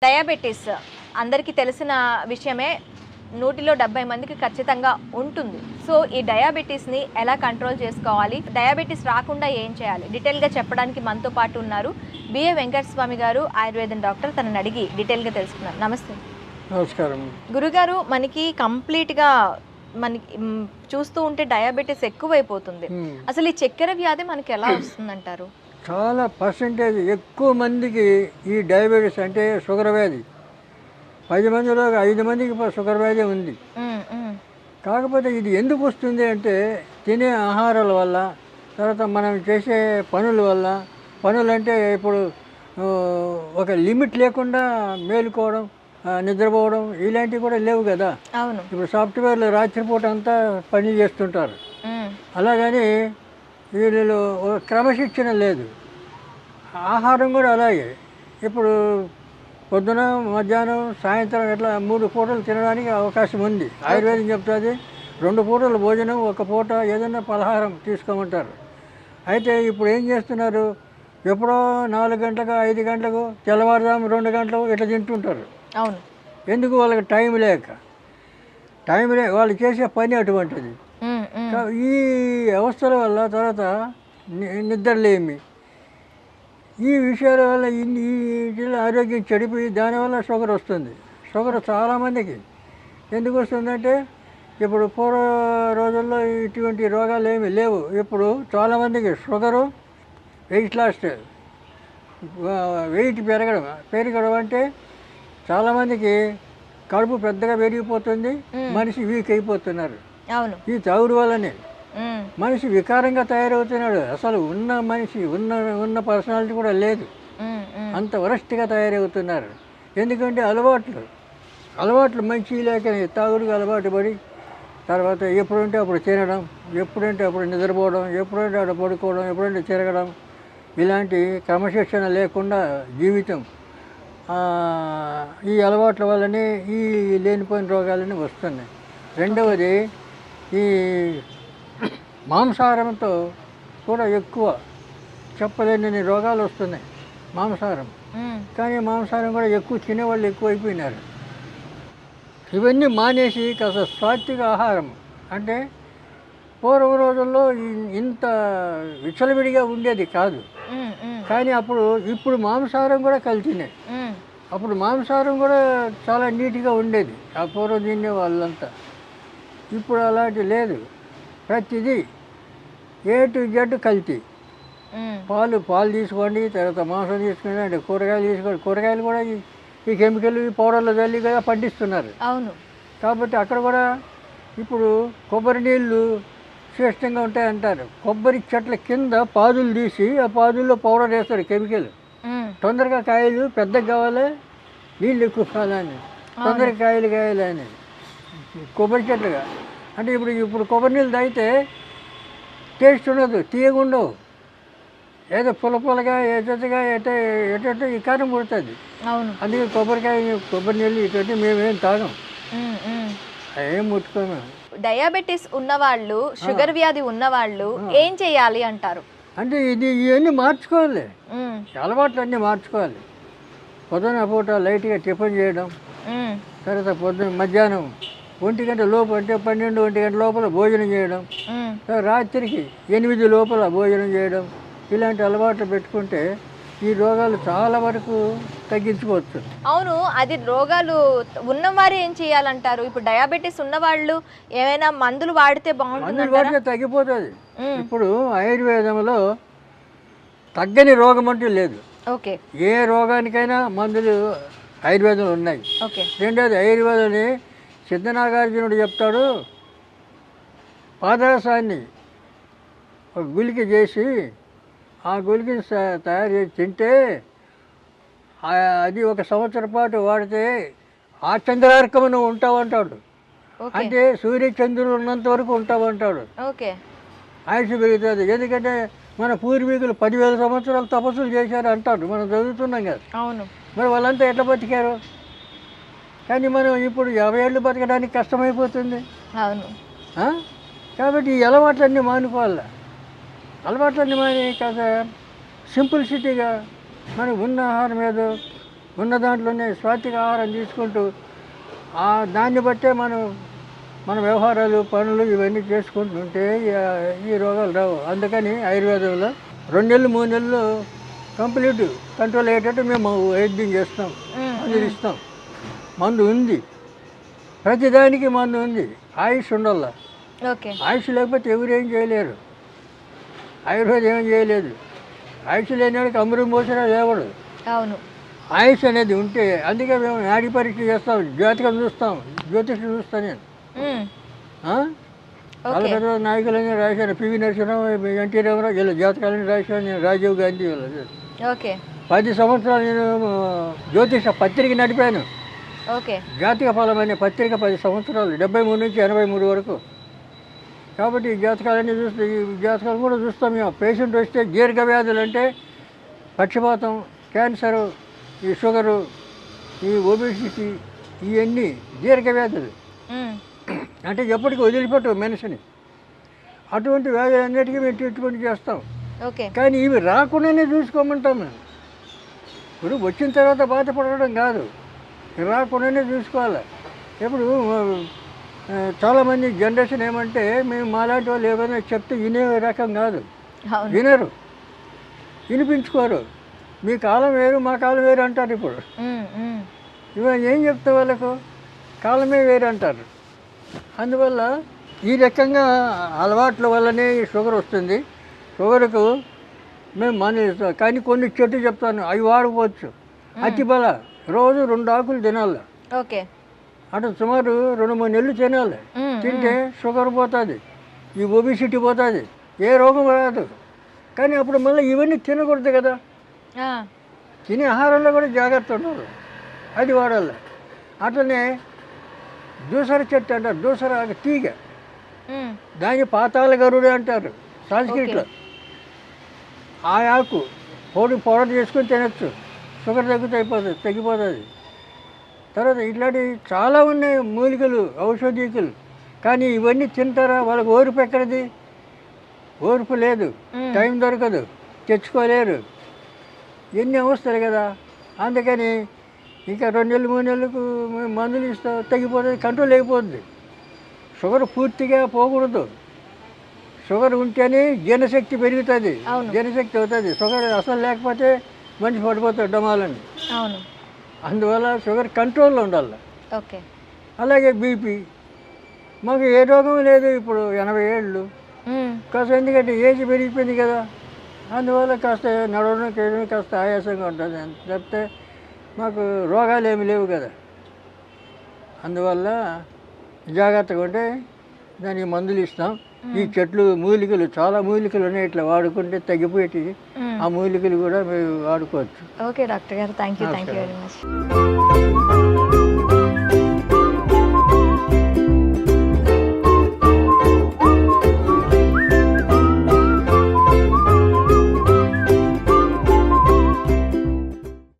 Diabetes అందరికీ తెలిసిన విషయమే. 170 మందికి ఖచ్చితంగా ఉంటుంది. సో ఈ డయాబెటిస్ని ఎలా కంట్రోల్ చేసుకోవాలి, డయాబెటిస్ రాకుండా ఏం చేయాలి, డీటెయిల్గా చెప్పడానికి మనతో పాటు ఉన్నారు బిఏ వెంకటస్వామి గారు, ఆయుర్వేదం డాక్టర్. తనని అడిగి డీటెయిల్గా తెలుసుకున్నారు. నమస్తే. నమస్కారం గురుగారు, మనకి కంప్లీట్గా మనకి చూస్తూ ఉంటే డయాబెటిస్ ఎక్కువైపోతుంది. అసలు ఈ చక్కెర వ్యాధి మనకి ఎలా వస్తుందంటారు? చాలా పర్సెంటేజ్ ఎక్కువ మందికి ఈ డయాబెటీస్ అంటే షుగర్ వ్యాధి. 10 మందిలో 5 మందికి షుగర్ వ్యాధి ఉంది. కాకపోతే ఇది ఎందుకు వస్తుంది అంటే తినే ఆహారాల వల్ల, తర్వాత మనం చేసే పనుల వల్ల. పనులు అంటే ఇప్పుడు ఒక లిమిట్ లేకుండా మేలుకోవడం, నిద్రపోవడం ఇలాంటివి కూడా లేవు కదా. అవును. ఇప్పుడు సాఫ్ట్వేర్లు రాత్రిపూట అంతా పని చేస్తుంటారు. అలాగని వీళ్ళు క్రమశిక్షణ లేదు. ఆహారం కూడా అలాగే. ఇప్పుడు పొద్దున, మధ్యాహ్నం, సాయంత్రం ఇట్లా 3 పూటలు తినడానికి అవకాశం ఉంది. ఆయుర్వేదం చెప్తుంది 2 పూటలు భోజనం, 1 పూట ఏదైనా పలహారం తీసుకోమంటారు. అయితే ఇప్పుడు ఏం చేస్తున్నారు, ఎప్పుడో 4 గంటలకు, 5 గంటలకు, తెల్లవారుజాము 2 గంటలకు ఇట్లా తింటుంటారు. అవును. ఎందుకు? వాళ్ళకి టైం లేక వాళ్ళు చేసే పని అటువంటిది. ఈ అవస్థల వల్ల తర్వాత నిద్రలేమి, ఈ విషయాల వల్ల ఈ ఆరోగ్యం చెడిపోయి దానివల్ల షుగర్ వస్తుంది. షుగర్ చాలామందికి ఎందుకు వస్తుందంటే ఇప్పుడు పూర్వ రోజుల్లో ఇటువంటి రోగాలు ఏమీ లేవు. ఇప్పుడు చాలామందికి షుగరు, వెయిట్ లాస్, వెయిట్ పెరగడం అంటే చాలామందికి కడుపు పెద్దగా పెరిగిపోతుంది, మనిషి వీక్ అయిపోతున్నారు. అవును. ఈ తాగుడు వల్లనే మనిషి వికారంగా తయారవుతున్నాడు. అసలు ఉన్న మనిషి ఉన్న పర్సనాలిటీ కూడా లేదు, అంత వరస్ట్గా తయారవుతున్నారు. ఎందుకంటే అలవాట్లు మంచి లేక తాగుడుగా అలవాటు పడి తర్వాత ఎప్పుడంటే అప్పుడు తినడం, ఎప్పుడంటే అప్పుడు నిద్రపోవడం, ఎప్పుడంటే అక్కడ పడుకోవడం, ఎప్పుడంటే తిరగడం, ఇలాంటి క్రమశిక్షణ లేకుండా జీవితం. ఈ అలవాట్ల వల్లనే ఈ లేనిపోయిన రోగాలన్నీ వస్తున్నాయి. రెండవది ఈ మాంసాహారంతో కూడా ఎక్కువ చెప్పలేని రోగాలు వస్తున్నాయి. మాంసాహారం కానీ మాంసాహారం కూడా ఎక్కువ తినేవాళ్ళు ఎక్కువైపోయినారు. ఇవన్నీ మానేసి కాస్త సాత్విక ఆహారం అంటే పూర్వ రోజుల్లో ఇంత విచ్చలవిడిగా ఉండేది కాదు. కానీ ఇప్పుడు మాంసాహారం కూడా కలిసినే. అప్పుడు మాంసాహారం కూడా చాలా నీట్గా ఉండేది ఆ పూర్వం తినే వాళ్ళంతా. ఇప్పుడు అలాంటి లేదు. ప్రతిదీ A to Z కల్తీ. పాలు తీసుకోండి, తర్వాత మాంసం తీసుకోండి, అంటే కూరగాయలు తీసుకోండి. కూరగాయలు కూడా ఈ కెమికల్, ఈ పౌడర్లు చల్లి కదా పండిస్తున్నారు. అవును. కాబట్టి అక్కడ కూడా ఇప్పుడు కొబ్బరి నీళ్ళు శ్రేష్టంగా ఉంటాయంటారు. కొబ్బరి చెట్ల కింద పాదులు తీసి ఆ పాదుల్లో పౌడర్ వేస్తారు, కెమికల్. తొందరగా కాయలు పెద్దగా కావాలి, నీళ్ళు ఎక్కువ కావాలని, తొందరగా కాయాలని కొబ్బరి చెట్లుగా. అంటే ఇప్పుడు కొబ్బరి నీళ్ళు తాగితే టేస్ట్ ఉండదు, తీయగా ఉండవు, ఏదో పుల్లగా ఎటగా ఎటో ఈ కారం పుడుతుంది. అవును. అందుకే కొబ్బరి నీళ్ళు ఇటువంటి మేమేం తాగం, ఏం ముట్టుకోము. డయాబెటిస్ ఉన్నవాళ్ళు, షుగర్ వ్యాధి ఉన్నవాళ్ళు ఏం చేయాలి అంటారు? అంటే ఇవన్నీ మార్చుకోవాలి, అలవాట్లు అన్నీ మార్చుకోవాలి. పొద్దున పూట లైట్గా టిఫిన్ చేయడం, తర్వాత మధ్యాహ్నం 1 గంట లోపు అంటే 12, 1 గంట లోపల భోజనం చేయడం, రాత్రికి 8 లోపల భోజనం చేయడం, ఇలాంటి అలవాట్లు పెట్టుకుంటే ఈ రోగాలు చాలా వరకు తగ్గించుకోవచ్చు. అవును. అది రోగాలు ఉన్నవారు ఏం చేయాలంటారు? ఇప్పుడు డయాబెటీస్ ఉన్నవాళ్ళు ఏమైనా మందులు వాడితే బాగుంటుంది? మందులు వాడితే తగ్గిపోతుంది. ఇప్పుడు ఆయుర్వేదంలో తగ్గని రోగం అంటూ లేదు. ఓకే. ఏ రోగానికైనా మందులు ఆయుర్వేదంలో ఉన్నాయి. రెండోది ఆయుర్వేదాన్ని సిద్ధనాగార్జునుడు చెప్తాడు, పాదరసాన్ని ఒక గుళిక చేసి ఆ గుళికని తయారు చేసి తింటే అది 1 సంవత్సరం పాటు వాడితే ఆ చంద్రార్కము నువ్వు ఉంటావంటాడు. అంటే సూర్యచంద్రులు ఉన్నంత వరకు ఉంటావంటాడు. ఆయుష్ పెరుగుతుంది. ఎందుకంటే మన పూర్వీకులు 10,000 సంవత్సరాలు తపస్సులు చేశారు అంటాడు, మనం చదువుతున్నాం కదా. అవును. మరి వాళ్ళంతా ఎట్లా బతికారు? కానీ మనం ఇప్పుడు 50 ఏళ్ళు బతకడానికి కష్టమైపోతుంది. అవును. కాబట్టి ఈ అలవాట్లన్నీ మానుకోవాలి. అలవాట్లన్నీ మాని కాస్త సింప్లిసిటీగా మనకు ఉన్న ఆహారం ఏదో ఉన్న దాంట్లోనే సాత్విక ఆహారం తీసుకుంటూ దాన్ని బట్టే మన వ్యవహారాలు పనులు ఇవన్నీ చేసుకుంటుంటే ఈ రోగాలు రావు. అందుకని ఆయుర్వేదంలో 2 నెలలు 3 నెలలు కంప్లీట్ కంట్రోల్ అయ్యేటట్టు మేము వైద్యం చేస్తాం, మందులు ఇస్తాం. మందు ఉంది, ప్రతిదానికి మందు ఉంది. ఆయుష్ ఉండాల. ఓకే. ఆయుష్ లేకపోతే ఎవరేం చేయలేరు. ఆయుర్వేదం ఏం చేయలేదు. ఆయుష్ లేనివాడికి అమృతం పోసినా లేవడు. అవును. ఆయుష్ అనేది ఉంటే, అందుకే మేము నాడీ పరీక్ష చేస్తాం, జాతకం చూస్తాం, జ్యోతిషం చూస్తాను నేను. చాలా పెద్ద నాయకులన్నీ రాశాను. పివి నరసింహరావు, ఎన్టీ రామారావు వీళ్ళ జాతకాలని రాశాను నేను. రాజీవ్ గాంధీ వీళ్ళ. ఓకే. 10 సంవత్సరాలు నేను జ్యోతిష పత్రిక నడిపాను. ఓకే. జాతక ఫలం అనే పత్రిక 10 సంవత్సరాలు, 73 నుంచి 83 వరకు. కాబట్టి ఈ జాతకాలన్నీ చూస్తే, ఈ జాతకాలు కూడా చూస్తాం మేము. పేషెంట్ వస్తే దీర్ఘ వ్యాధులు అంటే పక్షపాతం, క్యాన్సరు, ఈ షుగరు, ఈ ఒబేసిటీ, ఇవన్నీ దీర్ఘ వ్యాధులు. అంటే ఎప్పటికీ వదిలిపెట్టవు మనిషిని. అటువంటి వ్యాధులన్నిటికీ మేము ట్రీట్మెంట్ చేస్తాం. ఓకే. కానీ ఇవి రాకుండానే చూసుకోమంటాం మేము. ఇప్పుడు వచ్చిన తర్వాత బాధపడడం కాదు, రాకుండానే చూసుకోవాలి. ఇప్పుడు చాలామంది జనరేషన్ ఏమంటే, మేము మాలాంటి వాళ్ళు ఏమైనా చెప్తే వినే రకం కాదు. వినరు, వినిపించుకోరు. మీ కాలం వేరు, మా కాలం వేరు అంటారు. ఇప్పుడు ఇవాళ ఏం చెప్తే వాళ్ళకు కాలమే వేరు అంటారు. అందువల్ల ఈ రకంగా అలవాట్ల వల్లనే ఈ షుగర్ వస్తుంది. షుగర్కు మేము మానేస్తాం. కానీ కొన్ని చెట్టు చెప్తాను, అవి వాడుకోవచ్చు. అతిబల రోజు 2 ఆకులు తినాలి. ఓకే. అటు సుమారు 2-3 నెలలు తినాలి. తింటే షుగర్ పోతుంది, ఈ ఒబిసిటీ పోతుంది, ఏ రోగం రాదు. కానీ అప్పుడు మళ్ళీ ఇవన్నీ తినకూడదు కదా. తినే ఆహారంలో కూడా జాగ్రత్త ఉండాలి, అది వాడాలి. అట్లనే దూసర చెట్టు అంటారు, దూసర తీగ, దాన్ని పాతాళ గరుడు అంటారు సంస్కృతిలో. ఆ ఆకు పౌడర్ చేసుకొని తినచ్చు, షుగర్ తగ్గిపోతుంది. తర్వాత ఇట్లాంటివి చాలా ఉన్నాయి మూలికలు, ఔషధీకులు. కానీ ఇవన్నీ తింటారా? వాళ్ళకి ఓర్పు ఎక్కడిది? ఓర్పు లేదు, టైం దొరకదు, తెచ్చుకోలేరు. ఎన్ని అవస్థలు కదా. అందుకని ఇంకా 2 నెలలు 3 నెలలకు మందులు ఇస్తాం, తగ్గిపోతుంది, కంట్రోల్ అయిపోతుంది. షుగర్ పూర్తిగా పోకూడదు. షుగర్ ఉంటేనే జీర్ణశక్తి పెరుగుతుంది, జీర్ణశక్తి అవుతుంది. షుగర్ అసలు లేకపోతే మనిషి పడిపోతాడు డమాలని. అందువల్ల షుగర్ కంట్రోల్లో ఉండాలి. ఓకే. అలాగే బీపీ, మాకు ఏ రోగం లేదు ఇప్పుడు, 80 ఏళ్ళు. కాస్త ఎందుకంటే ఏజ్ పెరిగిపోయింది కదా, అందువల్ల కాస్త నడవడం చేయడం కాస్త ఆయాసంగా ఉంటుంది తప్పితే మాకు రోగాలు ఏమి లేవు కదా. అందువల్ల జాగ్రత్తగా ఉంటే దానికి మందులు ఇస్తాం. ఈ చెట్లు మూలికలు, చాలా మూలికలు ఉన్నాయి, ఇట్లా వాడుకుంటే తగ్గిపోయేటి. ఆ మూలికలు కూడా మేము వాడుకోవచ్చు. ఓకే డాక్టర్ గారు, థ్యాంక్ యూ వెరీ మచ్.